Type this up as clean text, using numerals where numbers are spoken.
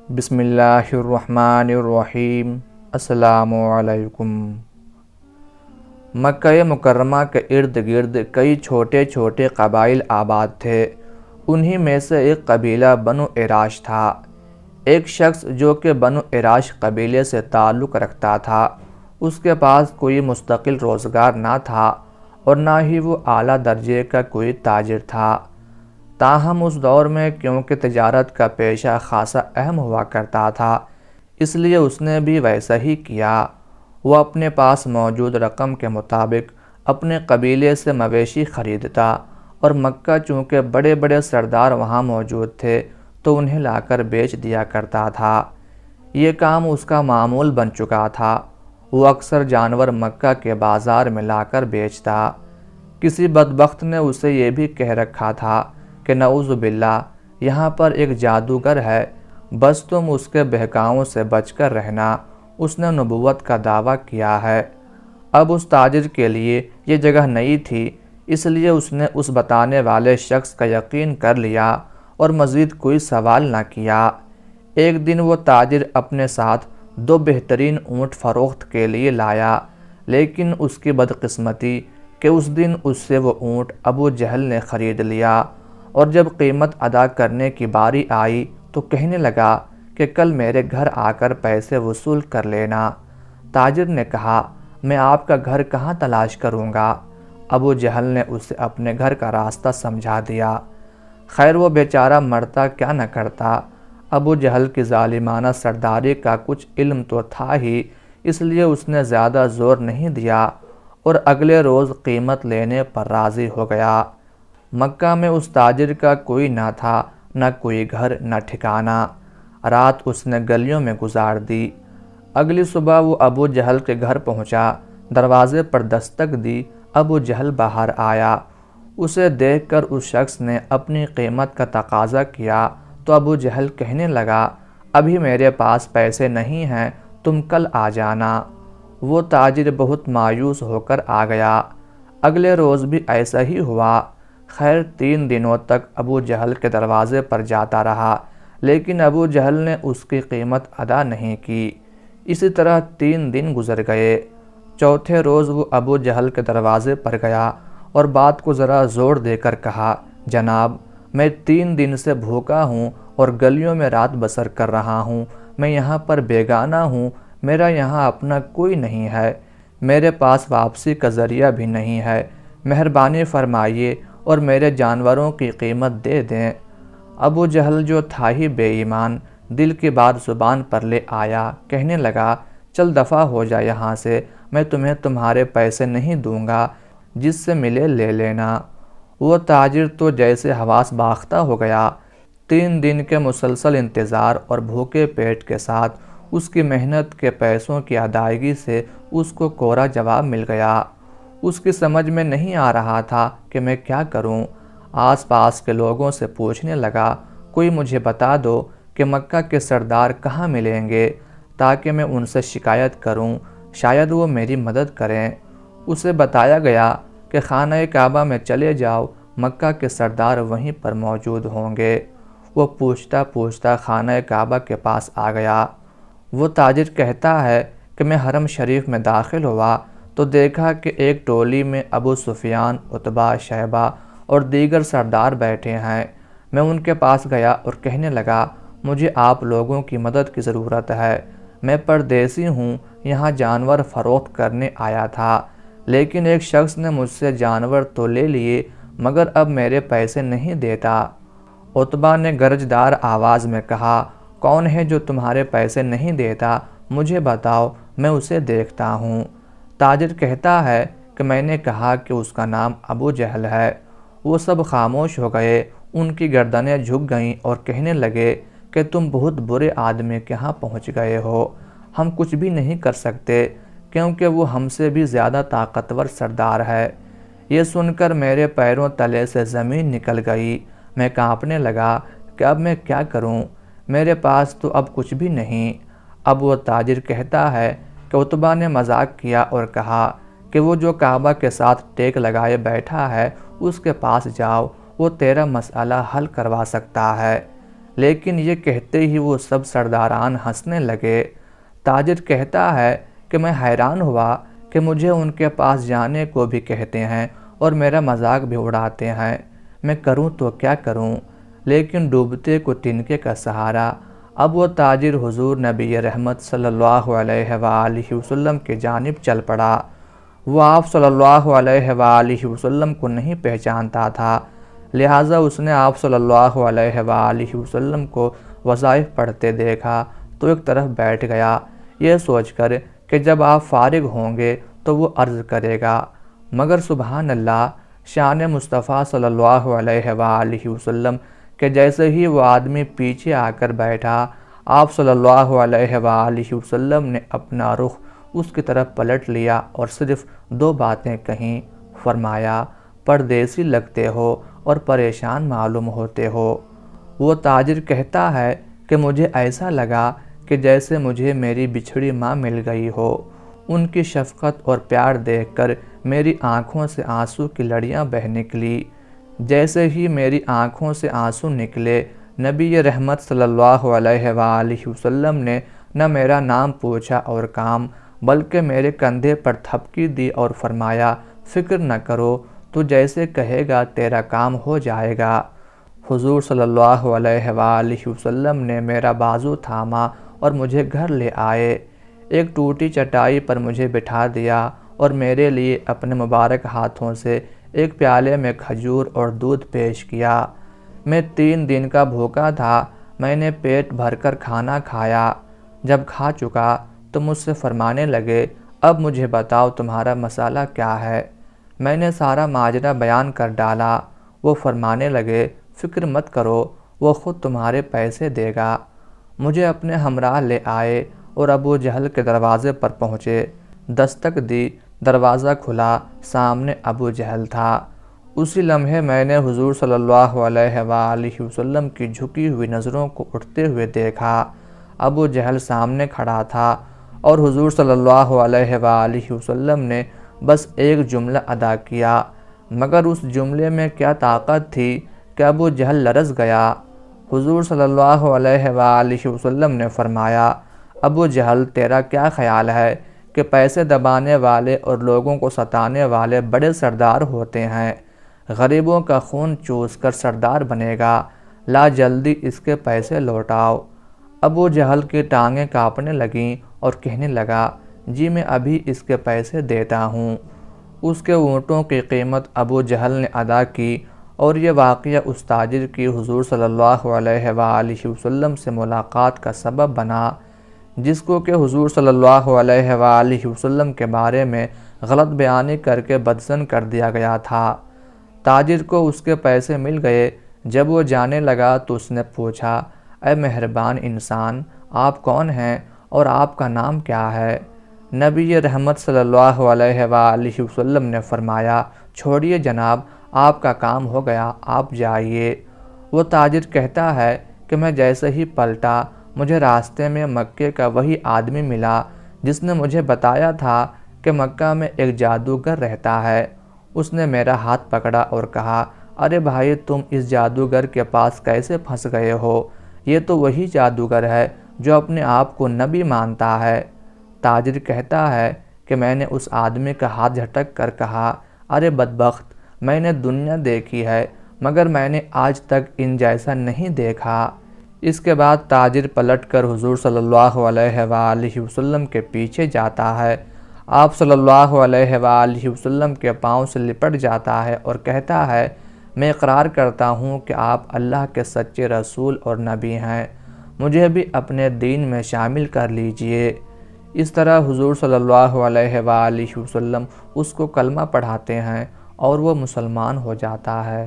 بسم اللہ الرحمن الرحیم۔ السلام علیکم۔ مکہ مکرمہ کے ارد گرد کئی چھوٹے چھوٹے قبائل آباد تھے۔ انہی میں سے ایک قبیلہ بنو عراش تھا۔ ایک شخص جو کہ بنو عراش قبیلے سے تعلق رکھتا تھا، اس کے پاس کوئی مستقل روزگار نہ تھا اور نہ ہی وہ اعلیٰ درجے کا کوئی تاجر تھا۔ تاہم اس دور میں کیونکہ تجارت کا پیشہ خاصا اہم ہوا کرتا تھا، اس لیے اس نے بھی ویسا ہی کیا۔ وہ اپنے پاس موجود رقم کے مطابق اپنے قبیلے سے مویشی خریدتا اور مکہ چونکہ بڑے بڑے سردار وہاں موجود تھے تو انہیں لا کر بیچ دیا کرتا تھا۔ یہ کام اس کا معمول بن چکا تھا۔ وہ اکثر جانور مکہ کے بازار میں لا کر بیچتا۔ کسی بدبخت نے اسے یہ بھی کہہ رکھا تھا کہ نعوذ باللہ، یہاں پر ایک جادوگر ہے، بس تم اس کے بہکاؤں سے بچ کر رہنا، اس نے نبوت کا دعویٰ کیا ہے۔ اب اس تاجر کے لیے یہ جگہ نئی تھی، اس لیے اس نے اس بتانے والے شخص کا یقین کر لیا اور مزید کوئی سوال نہ کیا۔ ایک دن وہ تاجر اپنے ساتھ 2 بہترین اونٹ فروخت کے لیے لایا، لیکن اس کی بدقسمتی کہ اس دن اس سے وہ اونٹ ابو جہل نے خرید لیا، اور جب قیمت ادا کرنے کی باری آئی تو کہنے لگا کہ کل میرے گھر آ کر پیسے وصول کر لینا۔ تاجر نے کہا، میں آپ کا گھر کہاں تلاش کروں گا؟ ابو جہل نے اسے اپنے گھر کا راستہ سمجھا دیا۔ خیر وہ بیچارہ مرتا کیا نہ کرتا، ابو جہل کی ظالمانہ سرداری کا کچھ علم تو تھا ہی، اس لیے اس نے زیادہ زور نہیں دیا اور اگلے روز قیمت لینے پر راضی ہو گیا۔ مکہ میں اس تاجر کا کوئی نہ تھا، نہ کوئی گھر نہ ٹھکانہ۔ رات اس نے گلیوں میں گزار دی۔ اگلی صبح وہ ابو جہل کے گھر پہنچا، دروازے پر دستک دی۔ ابو جہل باہر آیا۔ اسے دیکھ کر اس شخص نے اپنی قیمت کا تقاضا کیا تو ابو جہل کہنے لگا، ابھی میرے پاس پیسے نہیں ہیں، تم کل آ جانا۔ وہ تاجر بہت مایوس ہو کر آ گیا۔ اگلے روز بھی ایسا ہی ہوا۔ خیر 3 دنوں تک ابو جہل کے دروازے پر جاتا رہا، لیکن ابو جہل نے اس کی قیمت ادا نہیں کی۔ اسی طرح 3 دن گزر گئے۔ چوتھے روز وہ ابو جہل کے دروازے پر گیا اور بات کو ذرا زور دے کر کہا، جناب میں 3 دن سے بھوکا ہوں اور گلیوں میں رات بسر کر رہا ہوں، میں یہاں پر بیگانہ ہوں، میرا یہاں اپنا کوئی نہیں ہے، میرے پاس واپسی کا ذریعہ بھی نہیں ہے، مہربانی فرمائیے اور میرے جانوروں کی قیمت دے دیں۔ ابو جہل جو تھا ہی بے ایمان، دل کی بات زبان پر لے آیا، کہنے لگا، چل دفع ہو جا یہاں سے، میں تمہیں تمہارے پیسے نہیں دوں گا، جس سے ملے لے لینا۔ وہ تاجر تو جیسے حواس باختہ ہو گیا۔ 3 دن کے مسلسل انتظار اور بھوکے پیٹ کے ساتھ اس کی محنت کے پیسوں کی ادائیگی سے اس کو کوڑا جواب مل گیا۔ اس کی سمجھ میں نہیں آ رہا تھا کہ میں کیا کروں۔ آس پاس کے لوگوں سے پوچھنے لگا، کوئی مجھے بتا دو کہ مکہ کے سردار کہاں ملیں گے تاکہ میں ان سے شکایت کروں، شاید وہ میری مدد کریں۔ اسے بتایا گیا کہ خانہ کعبہ میں چلے جاؤ، مکہ کے سردار وہیں پر موجود ہوں گے۔ وہ پوچھتا پوچھتا خانہ کعبہ کے پاس آ گیا۔ وہ تاجر کہتا ہے کہ میں حرم شریف میں داخل ہوا تو دیکھا کہ ایک ٹولی میں ابو سفیان، عتبہ، شیبہ اور دیگر سردار بیٹھے ہیں۔ میں ان کے پاس گیا اور کہنے لگا، مجھے آپ لوگوں کی مدد کی ضرورت ہے، میں پردیسی ہوں، یہاں جانور فروخت کرنے آیا تھا، لیکن ایک شخص نے مجھ سے جانور تو لے لیے مگر اب میرے پیسے نہیں دیتا۔ عتبہ نے گرجدار آواز میں کہا، کون ہے جو تمہارے پیسے نہیں دیتا؟ مجھے بتاؤ، میں اسے دیکھتا ہوں۔ تاجر کہتا ہے کہ میں نے کہا کہ اس کا نام ابو جہل ہے۔ وہ سب خاموش ہو گئے، ان کی گردنیں جھک گئیں اور کہنے لگے کہ تم بہت برے آدمی کے ہاں پہنچ گئے ہو، ہم کچھ بھی نہیں کر سکتے کیونکہ وہ ہم سے بھی زیادہ طاقتور سردار ہے۔ یہ سن کر میرے پیروں تلے سے زمین نکل گئی، میں کانپنے لگا کہ اب میں کیا کروں، میرے پاس تو اب کچھ بھی نہیں۔ اب وہ تاجر کہتا ہے کہ عتبہ نے مذاق کیا اور کہا کہ وہ جو کعبہ کے ساتھ ٹیک لگائے بیٹھا ہے اس کے پاس جاؤ، وہ تیرا مسئلہ حل کروا سکتا ہے۔ لیکن یہ کہتے ہی وہ سب سرداران ہنسنے لگے۔ تاجر کہتا ہے کہ میں حیران ہوا کہ مجھے ان کے پاس جانے کو بھی کہتے ہیں اور میرا مذاق بھی اڑاتے ہیں، میں کروں تو کیا کروں؟ لیکن ڈوبتے کو تنکے کا سہارا۔ اب وہ تاجر حضور نبی رحمت صلی اللہ علیہ وآلہ وسلم کی جانب چل پڑا۔ وہ آپ صلی اللہ علیہ وآلہ وسلم کو نہیں پہچانتا تھا، لہٰذا اس نے آپ صلی اللہ علیہ وآلہ وسلم کو وظائف پڑھتے دیکھا تو ایک طرف بیٹھ گیا، یہ سوچ کر کہ جب آپ فارغ ہوں گے تو وہ عرض کرے گا۔ مگر سبحان اللہ، شان مصطفیٰ صلی اللہ علیہ وآلہ وسلم کہ جیسے ہی وہ آدمی پیچھے آ کر بیٹھا، آپ صلی اللہ علیہ وآلہ وسلم نے اپنا رخ اس کی طرف پلٹ لیا اور صرف دو باتیں کہیں، فرمایا پردیسی لگتے ہو اور پریشان معلوم ہوتے ہو۔ وہ تاجر کہتا ہے کہ مجھے ایسا لگا کہ جیسے مجھے میری بچھڑی ماں مل گئی ہو۔ ان کی شفقت اور پیار دیکھ کر میری آنکھوں سے آنسو کی لڑیاں بہہ نکلی۔ جیسے ہی میری آنکھوں سے آنسو نکلے، نبی رحمت صلی اللہ علیہ وآلہ وسلم نے نہ میرا نام پوچھا اور کام، بلکہ میرے کندھے پر تھپکی دی اور فرمایا فکر نہ کرو، تو جیسے کہے گا تیرا کام ہو جائے گا۔ حضور صلی اللہ علیہ وآلہ وسلم نے میرا بازو تھاما اور مجھے گھر لے آئے، ایک ٹوٹی چٹائی پر مجھے بٹھا دیا اور میرے لیے اپنے مبارک ہاتھوں سے ایک پیالے میں کھجور اور دودھ پیش کیا۔ میں 3 دن کا بھوکا تھا، میں نے پیٹ بھر کر کھانا کھایا۔ جب کھا چکا تو مجھ سے فرمانے لگے اب مجھے بتاؤ تمہارا مسئلہ کیا ہے؟ میں نے سارا ماجرا بیان کر ڈالا۔ وہ فرمانے لگے فکر مت کرو، وہ خود تمہارے پیسے دے گا۔ مجھے اپنے ہمراہ لے آئے اور ابو جہل کے دروازے پر پہنچے، دستک دی، دروازہ کھلا، سامنے ابو جہل تھا۔ اسی لمحے میں نے حضور صلی اللہ علیہ وآلہ وسلم کی جھکی ہوئی نظروں کو اٹھتے ہوئے دیکھا۔ ابو جہل سامنے کھڑا تھا اور حضور صلی اللہ علیہ وآلہ وسلم نے بس ایک جملہ ادا کیا، مگر اس جملے میں کیا طاقت تھی کہ ابو جہل لرز گیا۔ حضور صلی اللہ علیہ وآلہ وسلم نے فرمایا ابو جہل تیرا کیا خیال ہے کہ پیسے دبانے والے اور لوگوں کو ستانے والے بڑے سردار ہوتے ہیں؟ غریبوں کا خون چوس کر سردار بنے گا، لا جلدی اس کے پیسے لوٹاؤ۔ ابو جہل کی ٹانگیں کانپنے لگیں اور کہنے لگا جی میں ابھی اس کے پیسے دیتا ہوں۔ اس کے اونٹوں کی قیمت ابو جہل نے ادا کی اور یہ واقعہ اس تاجر کی حضور صلی اللہ علیہ وآلہ وسلم سے ملاقات کا سبب بنا، جس کو کہ حضور صلی اللہ علیہ وآلہ وسلم کے بارے میں غلط بیانی کر کے بدظن کر دیا گیا تھا۔ تاجر کو اس کے پیسے مل گئے۔ جب وہ جانے لگا تو اس نے پوچھا اے مہربان انسان، آپ کون ہیں اور آپ کا نام کیا ہے؟ نبی رحمت صلی اللہ علیہ وآلہ وسلم نے فرمایا چھوڑیے جناب، آپ کا کام ہو گیا، آپ جائیے۔ وہ تاجر کہتا ہے کہ میں جیسے ہی پلٹا مجھے راستے میں مکے کا وہی آدمی ملا جس نے مجھے بتایا تھا کہ مکہ میں ایک جادوگر رہتا ہے۔ اس نے میرا ہاتھ پکڑا اور کہا ارے بھائی تم اس جادوگر کے پاس کیسے پھنس گئے ہو؟ یہ تو وہی جادوگر ہے جو اپنے آپ کو نبی مانتا ہے۔ تاجر کہتا ہے کہ میں نے اس آدمی کا ہاتھ جھٹک کر کہا ارے بدبخت، میں نے دنیا دیکھی ہے مگر میں نے آج تک ان جیسا نہیں دیکھا۔ اس کے بعد تاجر پلٹ کر حضور صلی اللہ علیہ وآلہ وسلم کے پیچھے جاتا ہے، آپ صلی اللہ علیہ وآلہ وسلم کے پاؤں سے لپٹ جاتا ہے اور کہتا ہے میں اقرار کرتا ہوں کہ آپ اللہ کے سچے رسول اور نبی ہیں، مجھے بھی اپنے دین میں شامل کر لیجئے۔ اس طرح حضور صلی اللہ علیہ وآلہ وسلم اس کو کلمہ پڑھاتے ہیں اور وہ مسلمان ہو جاتا ہے۔